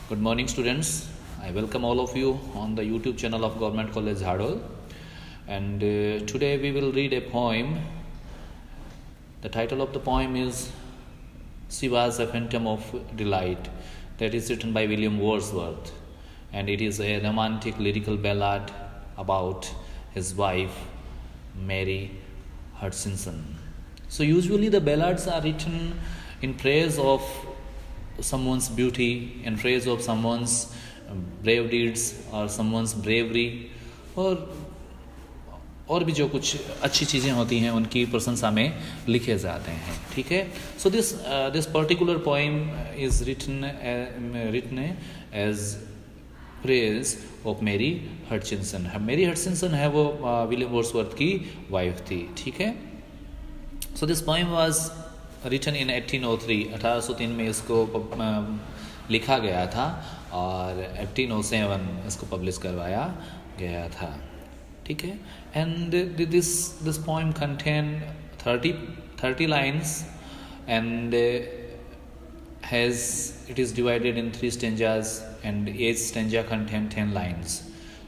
Good morning, students. I welcome all of you on the YouTube channel of Government College Hardol. And today we will read a poem. The title of the poem is She Was a Phantom of Delight. That is written by William Wordsworth. And it is a romantic lyrical ballad about his wife, Mary Hutchinson. So usually the ballads are written in praise of someone's beauty, in praise of someone's brave deeds or someone's bravery और भी जो कुछ अच्छी चीज़ें होती हैं उनकी प्रशंसा में लिखे जाते हैं. ठीक है. So this particular poem is written as praise of Mary Hutchinson. मेरी हटचिंसन है वो विलियम वर्ड्सवर्थ की वाइफ थी. ठीक है. So this poem was written in 1803 में इसको लिखा गया था और 1807 इसको पब्लिश करवाया गया था. ठीक है. And this poem contain 30 lines and it is divided in 3 stanzas and each stanza contain 10 lines.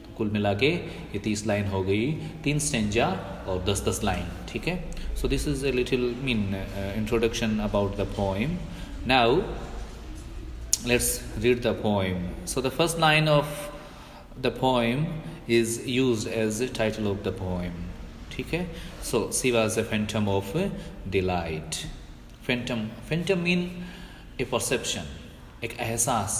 तो कुल मिला के ये 30 लाइन हो गई, 3 स्टेंजा और 10 लाइन. ठीक है. So this is a little introduction about the poem. Now let's read the poem. So the first line of the poem is used as the title of the poem. ठीक है. So she was a phantom of delight. Phantom mean a perception, एक एहसास,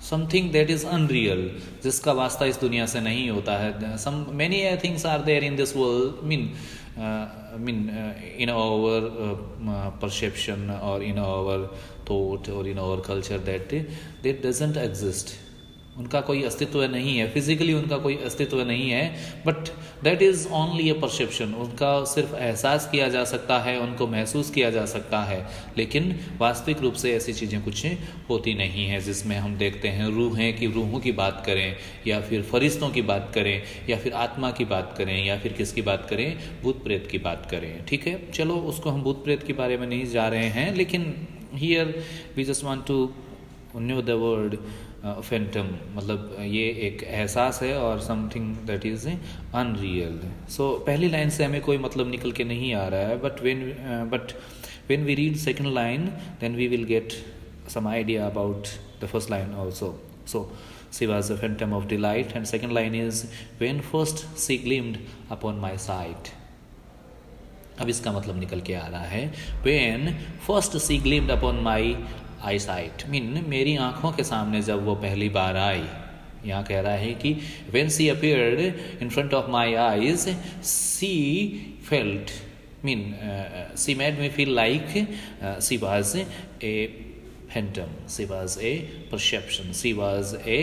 something that is unreal, जिसका वास्ता इस दुनिया से नहीं होता है. Many things are there in this world, in our perception or in our thought or in our culture that doesn't exist. उनका कोई अस्तित्व नहीं है, फिजिकली उनका कोई अस्तित्व नहीं है, but that is only A perception. उनका सिर्फ एहसास किया जा सकता है, उनको महसूस किया जा सकता है, लेकिन वास्तविक रूप से ऐसी चीज़ें कुछ होती नहीं हैं जिसमें हम देखते हैं रूहों की बात करें या फिर फरिश्तों की बात करें या फिर आत्मा की बात करें या फिर किसकी बात करें, भूत प्रेत की बात करें. ठीक है. चलो उसको हम भूत प्रेत के बारे में नहीं जा रहे हैं, लेकिन here we just want to new the word phantom. मतलब ये एक एहसास है और समथिंग दैट इज़ अनरियल. सो पहली लाइन से हमें कोई मतलब निकल के नहीं आ रहा है, but when we read second line then we will get some idea about the first line also. सो she was a phantom of delight and second line is when first she gleamed upon my sight. अब इसका मतलब निकल के आ रहा है when first she gleamed upon my eyesight, मेरी आँखों के सामने जब वो पहली बार आई. यहाँ कह रहा है कि when she appeared in front of my eyes she felt she made me feel like she was a phantom, she was a perception, she was a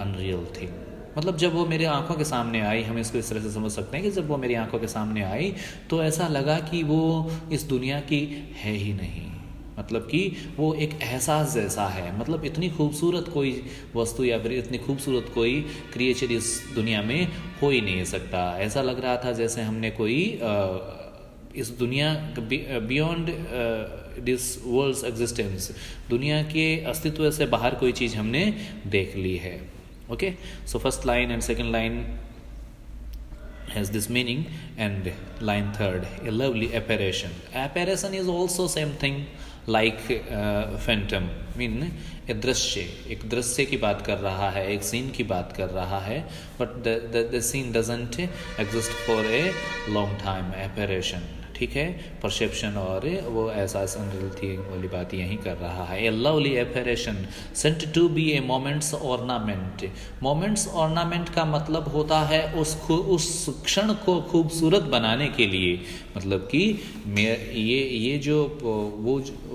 unreal thing. मतलब जब वो मेरे आंखों के सामने आई, हम इसको इस तरह से समझ सकते हैं कि जब वो मेरी आंखों के सामने आई तो ऐसा लगा कि वो इस दुनिया की है ही नहीं. मतलब कि वो एक एहसास जैसा है. मतलब इतनी खूबसूरत कोई वस्तु या फिर इतनी खूबसूरत कोई क्रिएचर इस दुनिया में हो ही नहीं सकता. ऐसा लग रहा था जैसे हमने कोई इस दुनिया बियॉन्ड दिस वर्ल्ड्स एग्जिस्टेंस, दुनिया के अस्तित्व से बाहर कोई चीज़ हमने देख ली है. Okay. So first line and second line has this meaning and line third, a lovely apparition. Apparition is also same thing like phantom, एक दृश्य की बात कर रहा है, एक सीन की बात कर रहा है, but the scene doesn't exist for a long time. Apparition. ठीक है. परसेप्शन और वो एहसास अनरियल थी वाली बात यहीं कर रहा है. A lovely apparition sent to be a moment's ornament. Moment's ornament का मतलब होता है उस क्षण को खूबसूरत बनाने के लिए. मतलब कि ये जो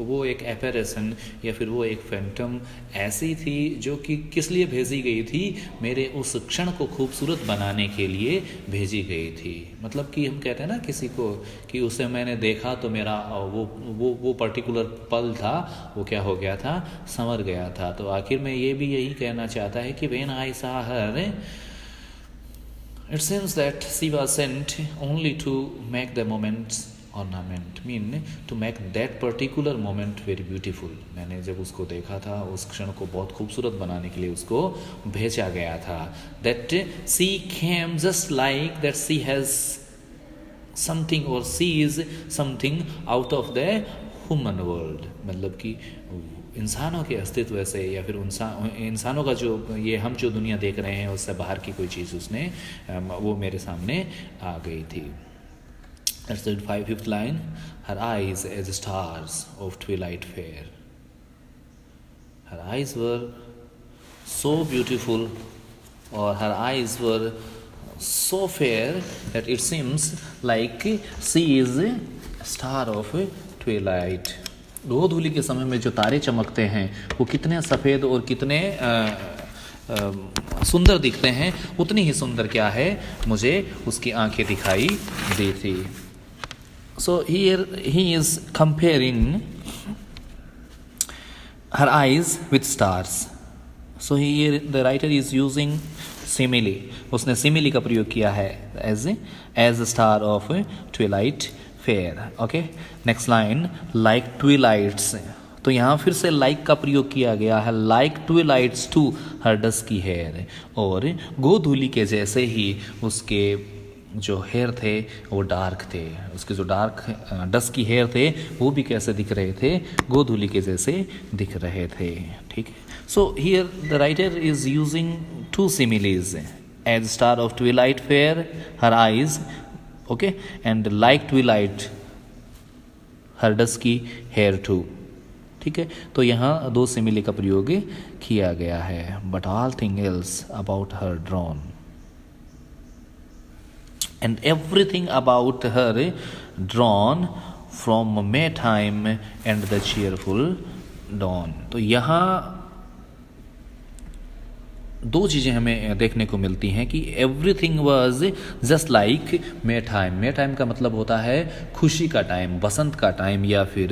वो एक एपरेशन या फिर वो एक फैंटम ऐसी थी जो कि किस लिए भेजी गई थी, मेरे उस क्षण को खूबसूरत बनाने के लिए भेजी गई थी. मतलब कि हम कहते हैं ना किसी को कि उसे मैंने देखा तो मेरा वो पर्टिकुलर पल था, वो क्या हो गया था, संवर गया था. तो आखिर में ये भी यही कहना चाहता है कि when I saw her it seems that she was sent only to make the moments ornament mean to make that particular moment very beautiful. मैंने जब उसको देखा था उस क्षण को बहुत खूबसूरत बनाने के लिए उसको भेजा गया था। That she came just like that she has something और she is something out of the human world, मतलब कि इंसानों के अस्तित्व से या फिर इंसानों का जो ये हम जो दुनिया देख रहे हैं उससे बाहर की कोई चीज़ उसने वो मेरे सामने आ गई थी। That's the fifth line. Her eyes as stars of twilight fair. Her eyes were so beautiful, or her eyes were so fair that it seems like she is a star of twilight. गोधूली के समय में जो तारे चमकते हैं वो कितने सफ़ेद और कितने सुंदर दिखते हैं, उतनी ही सुंदर क्या है मुझे उसकी आंखें दिखाई दी थी। So here he is comparing her eyes with stars. So here the writer is using simile. उसने simile का प्रयोग किया है as a star of twilight fair. Okay. Next line, like twilights. तो यहाँ फिर से like का प्रयोग किया गया है, like twilights to her dusky hair. और गोधूली के जैसे ही उसके जो हेयर थे वो डार्क थे, उसके जो डार्क डस्की हेयर थे वो भी कैसे दिख रहे थे, गोधूली के जैसे दिख रहे थे। ठीक है। So here the writer is using two similes, as star of twilight fair her eyes, okay, and like twilight her dusky hair too. ठीक है। तो यहाँ दो सिमिली का प्रयोग किया गया है। But all thing else about her drawn and everything about her drawn from Maytime and the cheerful dawn. तो यहाँ दो चीज़ें हमें देखने को मिलती हैं कि everything was just like may time. May time का मतलब होता है खुशी का टाइम, बसंत का टाइम, या फिर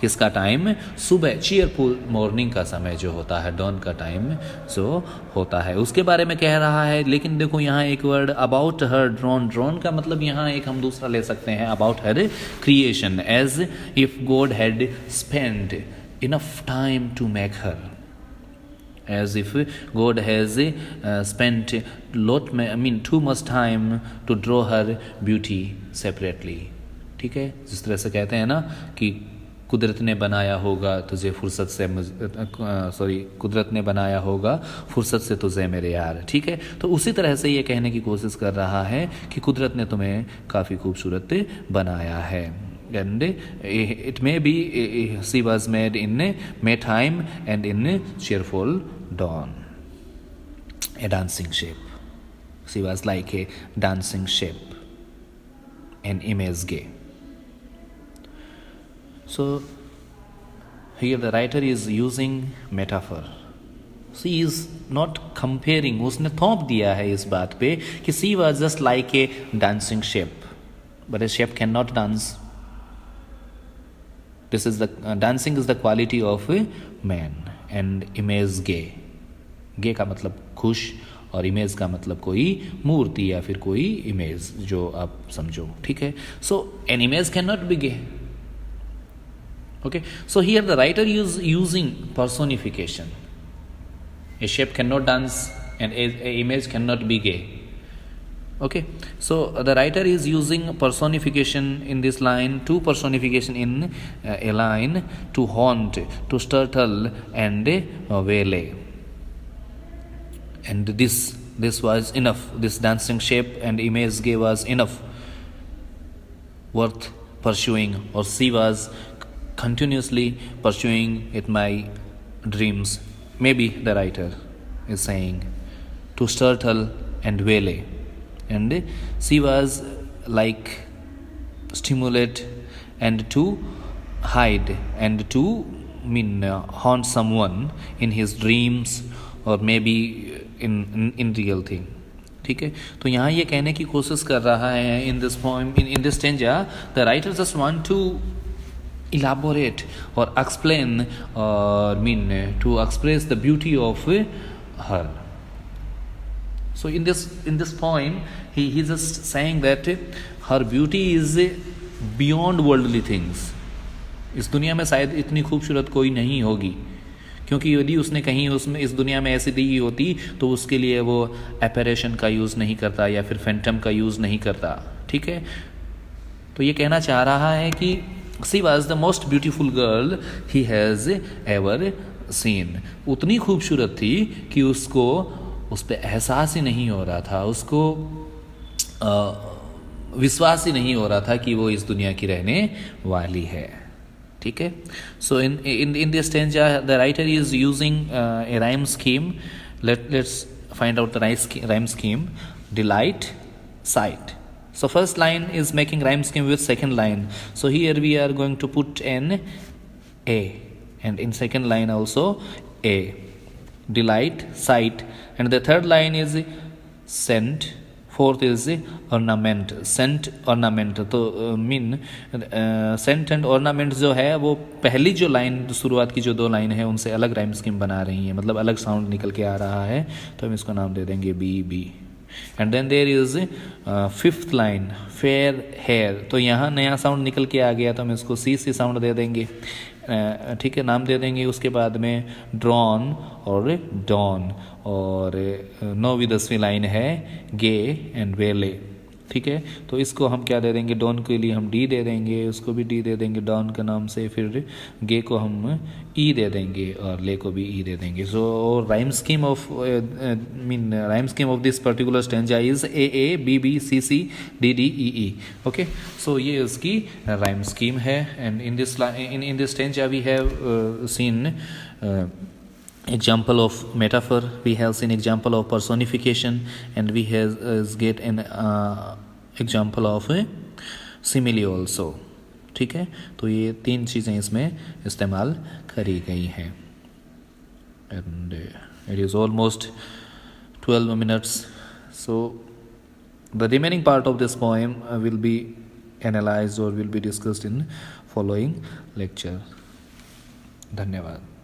किसका टाइम, सुबह चीयरफुल मॉर्निंग का समय जो होता है, डॉन का टाइम जो होता है, उसके बारे में कह रहा है। लेकिन देखो यहाँ एक word about her drawn, drawn का मतलब यहाँ एक हम दूसरा ले सकते हैं, about her creation, as if God had spend enough time to make her, as if God has spent too much time to draw her beauty separately. ठीक है। जिस तरह से कहते हैं ना कि कुदरत ने बनाया होगा तुझे फुर्सत से, कुदरत ने बनाया होगा फुर्सत से तुझे मेरे यार। ठीक है। तो उसी तरह से ये कहने की कोशिश कर रहा है कि कुदरत ने तुम्हें काफ़ी खूबसूरत बनाया है। And it may be she was made in Maytime and in cheerful dawn, a dancing shape. She was like a dancing shape, an image gay. So here the writer is using metaphor. She is not comparing. उसने थोप दिया है इस बात पे कि she was just like a dancing shape, but a shape cannot dance. This is the dancing is the quality of a man, and image gay. Gay का मतलब खुश और इमेज का मतलब कोई मूर्ति या फिर कोई इमेज जो आप समझो। ठीक है। So an image cannot be gay. Okay. So here the writer is using personification. A shape cannot dance and a image cannot be gay. Okay. So the writer is using personification in this line, two personification in a line, to haunt, to startle and waylay. And this was enough. This dancing shape and image gay was enough, worth pursuing, or she was continuously pursuing it my dreams. Maybe the writer is saying to startle and waylay. And she was like stimulate and to hide and to haunt someone in his dreams or maybe in real thing. ठीक है। तो यहाँ ये कहने की कोशिश कर रहा है in this poem, in this stanza, the writer just want to elaborate or explain or to express the beauty of her. So in this poem, he is just saying that her beauty is beyond worldly things. इस दुनिया में शायद इतनी खूबसूरत कोई नहीं होगी, क्योंकि यदि उसने कहीं उसमें इस दुनिया में ऐसी दी होती तो उसके लिए वो एपरेशन का यूज़ नहीं करता या फिर फैंटम का यूज़ नहीं करता। ठीक है, तो ये कहना चाह रहा है कि she was the most beautiful girl he has ever seen. उतनी खूबसूरत थी कि उसको उस पर एहसास ही नहीं हो रहा था, उसको विश्वास ही नहीं हो रहा था कि वो इस दुनिया की रहने वाली है। ठीक है, so in this stanza the writer is using a rhyme scheme. Let's find out the rhyme scheme. Delight, sight. So first line is making rhyme scheme with second line. So here we are going to put an A, and in second line also A. Delight, sight, and the third line is scent. Fourth is ornament. Scent, ornament. तो mean scent and ornament जो है वो पहली जो line शुरुआत की जो दो लाइन है उनसे अलग राइम स्कीम बना रही है, मतलब अलग साउंड निकल के आ रहा है, तो हम इसको नाम दे देंगे B. And then there is fifth line fair hair, तो यहाँ नया साउंड निकल के आ गया तो हम इसको सी साउंड दे देंगे। ठीक है, नाम दे देंगे। उसके बाद में ड्रॉन और डॉन, और 9वीं 10वीं लाइन है गे एंड वेले। ठीक है, तो इसको हम क्या दे देंगे, डॉन के लिए हम डी दे देंगे, उसको भी डी दे देंगे डॉन के नाम से, फिर गे को हम ई दे देंगे और ले को भी ई दे देंगे। So rhyme scheme of rhyme scheme of this particular stanza is A B B C C D D E E. Okay, so ये उसकी राइम स्कीम है। And in this stanza we have seen example of metaphor, we have seen example of personification, and we have get an example of simile also. ठीक है, तो ये तीन चीज़ें इसमें इस्तेमाल करी गई हैं। and it is almost 12 minutes, so the remaining part of this poem will be analyzed or will be discussed in following lecture. धन्यवाद।